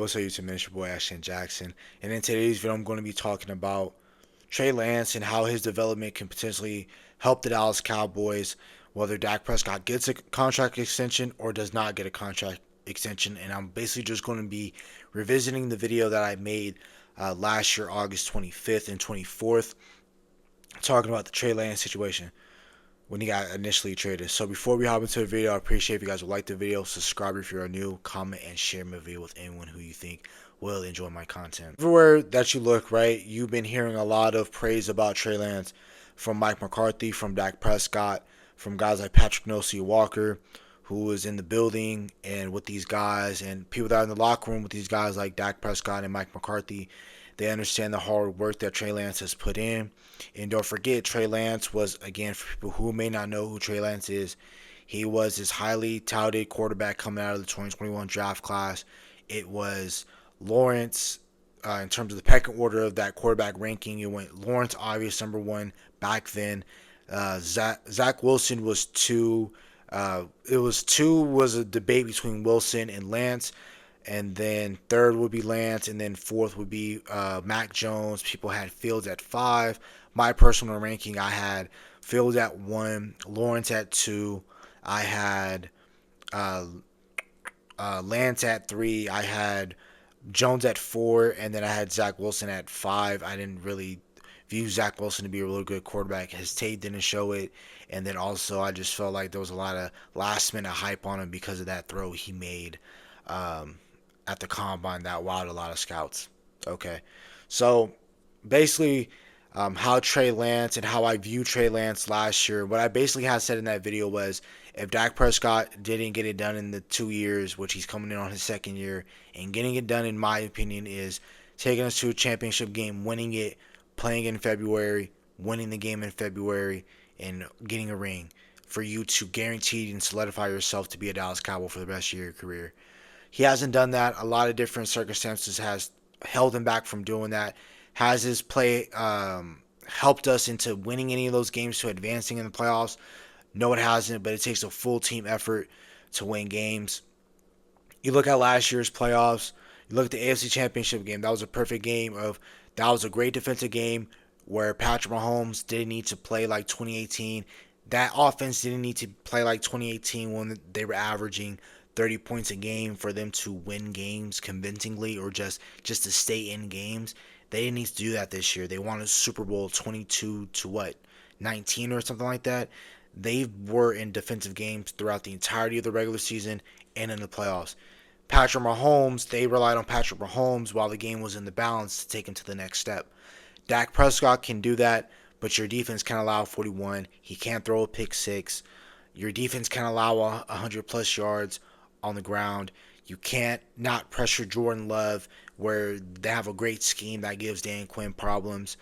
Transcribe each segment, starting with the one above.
what's up, YouTube? It's your boy Ashton Jackson, and in today's video, I'm going to be talking about Trey Lance and how his development can potentially help the Dallas Cowboys, whether Dak Prescott gets a contract extension or does not get a contract extension. And I'm basically just going to be revisiting the video that I made last year, August 25th and 24th, talking about the Trey Lance situation when he got initially traded. So before we hop into the video, I appreciate if you guys would like the video, subscribe if you're new, comment and share my video with anyone who you think will enjoy my content. Everywhere that you look, right, you've been hearing a lot of praise about Trey Lance from Mike McCarthy, from Dak Prescott, from guys like Patrick Nosey Walker, who was in the building and with these guys, and people that are in the locker room with these guys like Dak Prescott and Mike McCarthy. They understand the hard work that Trey Lance has put in. And don't forget, Trey Lance was, again, for people who may not know who Trey Lance is, he was this highly touted quarterback coming out of the 2021 draft class. It was Lawrence, in terms of the pecking order of that quarterback ranking, it went Lawrence, obvious number one back then. Zach Wilson was two. Was a debate between Wilson and Lance. And then third would be Lance, and then fourth would be Mac Jones. People had Fields at 5. My personal ranking, I had Fields at 1, Lawrence at 2. I had Lance at 3. I had Jones at 4, and then I had Zach Wilson at 5. I didn't really view Zach Wilson to be a really good quarterback. His tape didn't show it, and then also I just felt like there was a lot of last-minute hype on him because of that throw he made at the combine that wowed a lot of scouts. Okay, so basically, how Trey Lance and how I view Trey Lance last year, what I basically had said in that video was, if Dak Prescott didn't get it done in the 2 years, which he's coming in on his second year, and getting it done, in my opinion, is taking us to a championship game, winning it, playing in February, winning the game in February, and getting a ring for you to guarantee and solidify yourself to be a Dallas Cowboy for the rest of your career. He hasn't done that. A lot of different circumstances has held him back from doing that. Has his play helped us into winning any of those games, to advancing in the playoffs? No, it hasn't, but it takes a full team effort to win games. You look at last year's playoffs, you look at the AFC Championship game, that was a perfect game that was a great defensive game where Patrick Mahomes didn't need to play like 2018. That offense didn't need to play like 2018 when they were averaging 30 points a game for them to win games convincingly, or just to stay in games. They didn't need to do that this year. They won a Super Bowl 22 to what, 19 or something like that. They were in defensive games throughout the entirety of the regular season and in the playoffs. Patrick Mahomes, they relied on Patrick Mahomes while the game was in the balance to take him to the next step. Dak Prescott can do that, but your defense can't allow 41. He can't throw a pick 6. Your defense can't allow 100 plus yards on the ground. You can't not pressure Jordan Love, where they have a great scheme that gives Dan Quinn problems.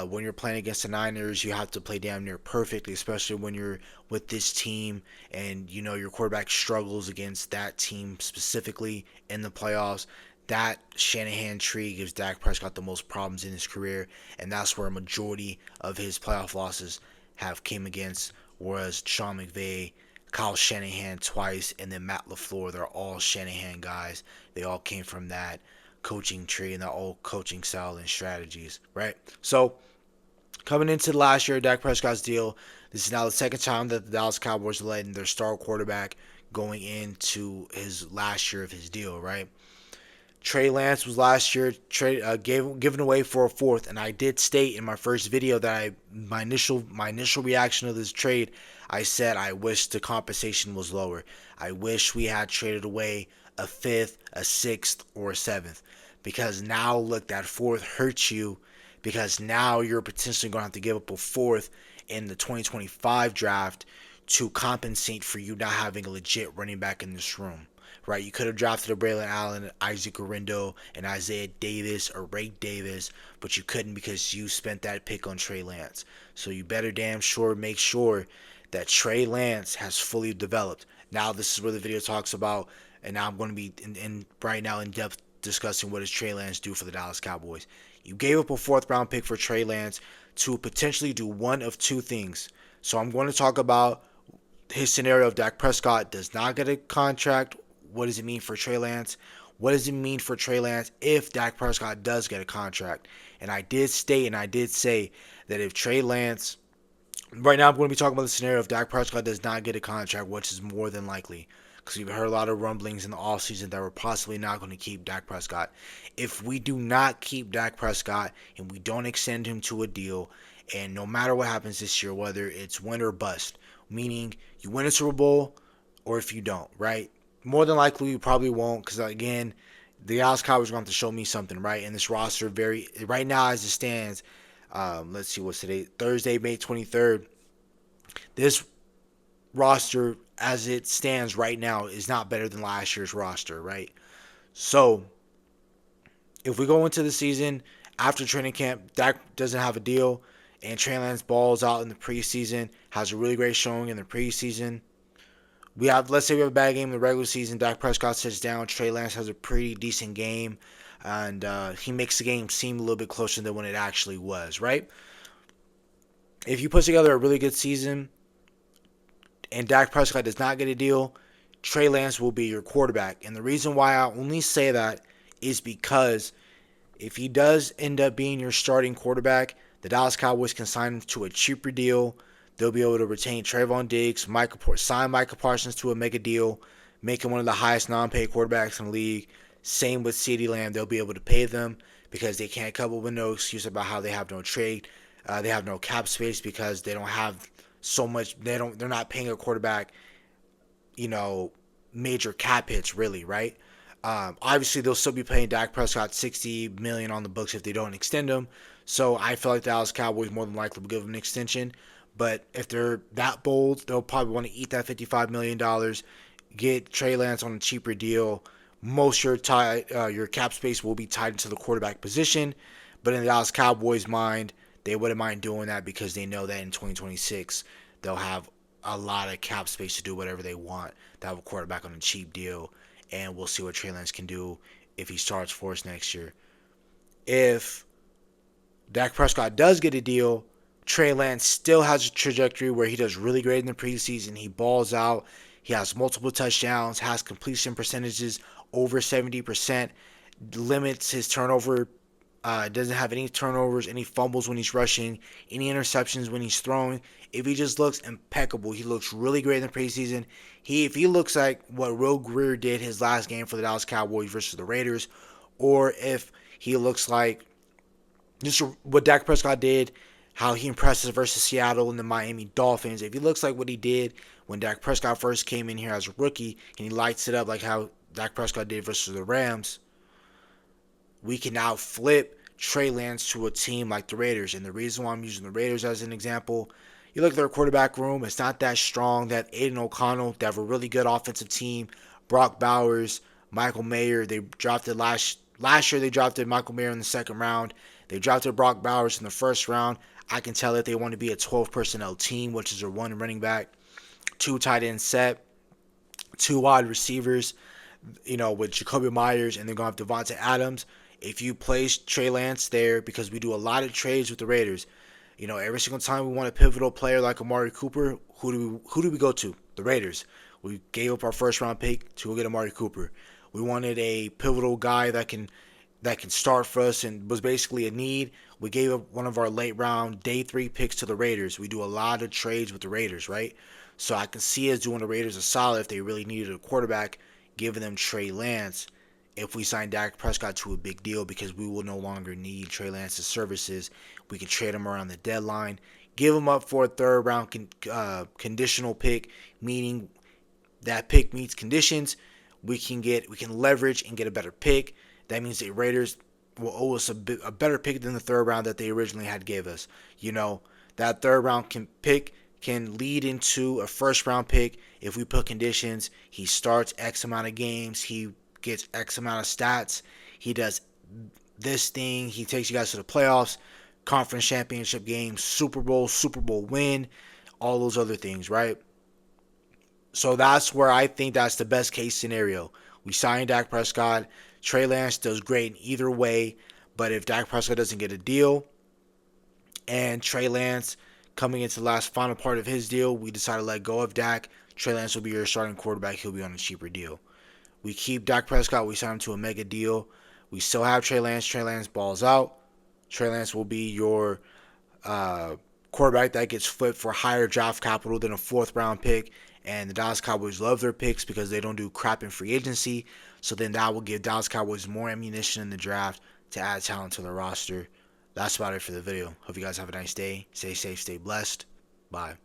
When you're playing against the Niners, you have to play damn near perfectly, especially when you're with this team and you know your quarterback struggles against that team specifically in the playoffs. That Shanahan tree gives Dak Prescott the most problems in his career, and that's where a majority of his playoff losses have came against, whereas Sean McVay, Kyle Shanahan twice, and then Matt LaFleur, they're all Shanahan guys. They all came from that coaching tree and that old coaching style and strategies, right? So, coming into last year, Dak Prescott's deal, this is now the second time that the Dallas Cowboys are letting their star quarterback going into his last year of his deal, right? Trey Lance was last year given away for a fourth, and I did state in my first video that my initial reaction to this trade, I said I wish the compensation was lower. I wish we had traded away a fifth, a sixth, or a seventh, because now look, that fourth hurts you, because now you're potentially going to have to give up a fourth in the 2025 draft to compensate for you not having a legit running back in this room. Right, you could have drafted a Braylon Allen, Isaac Orindo, and Isaiah Davis or Ray Davis, but you couldn't because you spent that pick on Trey Lance. So you better damn sure make sure that Trey Lance has fully developed. Now this is where the video talks about, and now I'm going to be right now in depth discussing what does Trey Lance do for the Dallas Cowboys. You gave up a 4th round pick for Trey Lance to potentially do one of two things. So I'm going to talk about his scenario if Dak Prescott does not get a contract. What does it mean for Trey Lance? What does it mean for Trey Lance if Dak Prescott does get a contract? And I did state and I did say that if Trey Lance, right now I'm going to be talking about the scenario if Dak Prescott does not get a contract, which is more than likely. Because we've heard a lot of rumblings in the offseason that we're possibly not going to keep Dak Prescott. If we do not keep Dak Prescott and we don't extend him to a deal, and no matter what happens this year, whether it's win or bust, meaning you win a Super Bowl or if you don't, right? More than likely, you probably won't because, again, the Dallas Cowboys are going to have to show me something, right? And this roster, right now as it stands, let's see what's today, Thursday, May 23rd. This roster, as it stands right now, is not better than last year's roster, right? So, if we go into the season after training camp, Dak doesn't have a deal, and Trey Lance balls out in the preseason, has a really great showing in the preseason. Let's say we have a bad game in the regular season. Dak Prescott sits down. Trey Lance has a pretty decent game, and he makes the game seem a little bit closer than when it actually was, right? If you put together a really good season and Dak Prescott does not get a deal, Trey Lance will be your quarterback. And the reason why I only say that is because if he does end up being your starting quarterback, the Dallas Cowboys can sign him to a cheaper deal. They'll be able to retain Trayvon Diggs, sign Micah Parsons to a mega deal, make him one of the highest non-paid quarterbacks in the league. Same with CeeDee Lamb. They'll be able to pay them because they can't come up with no excuse about how they have no trade. They have no cap space because they don't have so much. They're not paying a quarterback, you know, major cap hits really, right? Obviously, they'll still be paying Dak Prescott $60 million on the books if they don't extend him. So I feel like the Dallas Cowboys more than likely will give him an extension. But if they're that bold, they'll probably want to eat that $55 million, get Trey Lance on a cheaper deal. Most of your cap space will be tied into the quarterback position. But in the Dallas Cowboys' mind, they wouldn't mind doing that because they know that in 2026, they'll have a lot of cap space to do whatever they want. They'll have a quarterback on a cheap deal. And we'll see what Trey Lance can do if he starts for us next year. If Dak Prescott does get a deal, Trey Lance still has a trajectory where he does really great in the preseason. He balls out. He has multiple touchdowns, has completion percentages over 70%, limits his turnover, doesn't have any turnovers, any fumbles when he's rushing, any interceptions when he's throwing. If he just looks impeccable, he looks really great in the preseason. If he looks like what Will Greer did his last game for the Dallas Cowboys versus the Raiders, or if he looks like just what Dak Prescott did, how he impresses versus Seattle and the Miami Dolphins. If he looks like what he did when Dak Prescott first came in here as a rookie and he lights it up like how Dak Prescott did versus the Rams, we can now flip Trey Lance to a team like the Raiders. And the reason why I'm using the Raiders as an example, you look at their quarterback room, it's not that strong. That Aiden O'Connell, they have a really good offensive team. Brock Bowers, Michael Mayer, they drafted last year they drafted Michael Mayer in the second round. They drafted Brock Bowers in the first round. I can tell that they want to be a 12 personnel team, which is their one running back, two tight end set, two wide receivers, with Jacoby Myers, and they're going to have Devontae Adams. If you place Trey Lance there, because we do a lot of trades with the Raiders, every single time we want a pivotal player like Amari Cooper, who do we go to? The Raiders. We gave up our first round pick to go get Amari Cooper. We wanted a pivotal guy that can start for us and was basically a need. We gave up one of our late round day 3 picks to the Raiders. We do a lot of trades with the Raiders, right? So I can see us doing the Raiders a solid if they really needed a quarterback, giving them Trey Lance if we sign Dak Prescott to a big deal, because we will no longer need Trey Lance's services. We can trade him around the deadline, give him up for a third round conditional pick, meaning that pick meets conditions. We can leverage and get a better pick. That means the Raiders will owe us a better pick than the third round that they originally had gave us. That third round pick can lead into a first round pick if we put conditions. He starts X amount of games. He gets X amount of stats. He does this thing. He takes you guys to the playoffs, conference championship games, Super Bowl win, all those other things, right? So that's where I think that's the best case scenario. We sign Dak Prescott. Trey Lance does great in either way, but if Dak Prescott doesn't get a deal and Trey Lance coming into the final part of his deal, we decide to let go of Dak, Trey Lance will be your starting quarterback. He'll be on a cheaper deal. We keep Dak Prescott. We sign him to a mega deal. We still have Trey Lance. Trey Lance balls out. Trey Lance will be your quarterback that gets flipped for higher draft capital than a fourth round pick. And the Dallas Cowboys love their picks because they don't do crap in free agency. So then that will give Dallas Cowboys more ammunition in the draft to add talent to their roster. That's about it for the video. Hope you guys have a nice day. Stay safe, stay blessed. Bye.